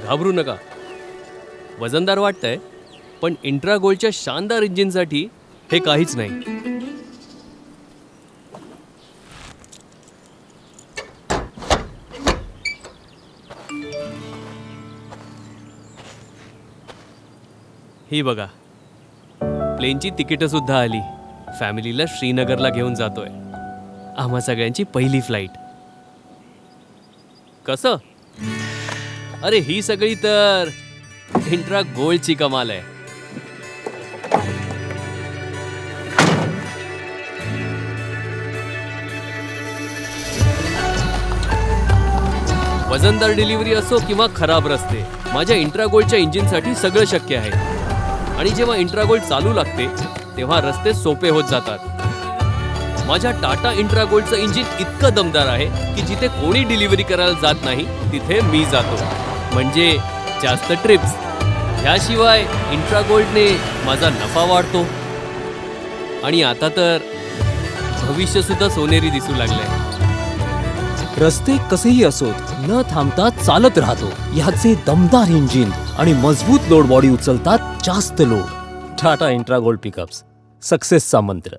घाबरू नका. वजनदार वाटतंय, पण इंट्रागोल्डच्या शानदार इंजिनसाठी हे काहीच नाही. ही बघा, प्लेनची तिकीटं सुद्धा आली. फॅमिलीला श्रीनगरला घेऊन जातोय. आम्हा सगळ्यांची पहिली फ्लाईट. कसं? अरे ही सगळी तर इंट्रागोल्डची कमाल आहे. वजनदार डिलिव्हरी असो किंवा खराब रस्ते, माझ्या इंट्रागोल्डच्या इंजिनसाठी सगळं शक्य आहे. आणि जेव्हा इंट्रागोल्ड चालू लागते तेव्हा रस्ते सोपे होत जातात. माझ्या टाटा इंट्रागोल्डचं इंजिन इतकं दमदार आहे की जिथे कोणी डिलिव्हरी करायला जात नाही तिथे मी जातो. म्हणजे जास्त ट्रिप्स. ह्याशिवाय इंट्रागोल्डने माझा नफा वाढतो. आणि आता तर भविष्य सुद्धा सोनेरी दिसू लागलंय. रस्ते कसेही असोत, न थांबता चालत राहतो. याचे दमदार इंजिन आणि मजबूत लोड बॉडी उचलतात जास्त लोड. टाटा इंट्रागोल्ड पिकअप्स, सक्सेसचा मंत्र.